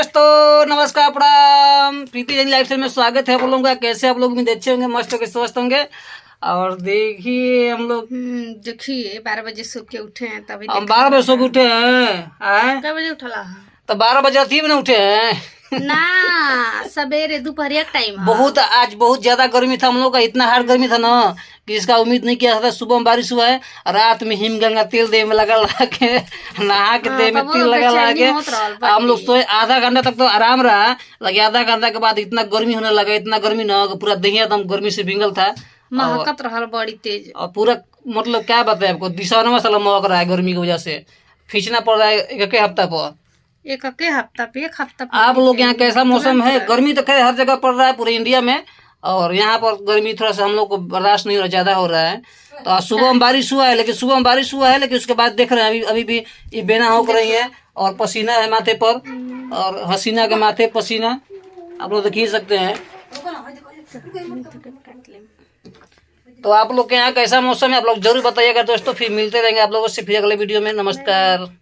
दोस्तों, नमस्कार, प्रणाम। प्रीति जैन लाइफ स्टाइल में स्वागत है आप लोगों का। कैसे आप लोग भी अच्छे होंगे, मस्त होंगे, स्वस्थ होंगे। और देखिए हम लोग देखिए 12 बजे सो के उठे हैं तभी हम 12 बजे सो के उठे हैं। कई बजे उठला तो 12 बजे अथी में ना उठे हैं ना सवेरे दोपहरिया टाइम बहुत आज बहुत ज्यादा गर्मी था हम लोग का। इतना हार्ड गर्मी था ना कि इसका उम्मीद नहीं किया था। सुबह में बारिश हुआ है, रात में हिमगंगा तेल देह में लगा के नहा के देह में तेल लगा के हम लोग सोए। आधा घंटा तक तो आराम रहा, लगे आधा घंटा के बाद इतना गर्मी होने लगा, इतना गर्मी ना पूरा देह एकदम गर्मी से भींगल था, महकत रहल बड़ी तेज। और पूरा मतलब क्या बताए आपको, दिशाओं साला महक रहा है गर्मी की वजह से। खींचना पड़ रहा है एक हफ्ता पर। एक हफ्ता पे आप लोग यहाँ कैसा मौसम है? गर्मी तो खैर हर जगह पड़ रहा है पूरे इंडिया में, और यहाँ पर गर्मी थोड़ा सा हम लोग को बर्दाश्त नहीं हो रहा, ज्यादा हो रहा है। तो आज सुबह में बारिश हुआ है, लेकिन उसके बाद देख रहे हैं अभी भी ये बेना हो रही है और पसीना है माथे पर, और हसीना के माथे पसीना आप लोग देख ही सकते हैं। तो आप लोग के यहाँ कैसा मौसम है आप लोग जरूर बताइएगा दोस्तों। फिर मिलते रहेंगे आप लोगों से फिर अगले वीडियो में। नमस्कार।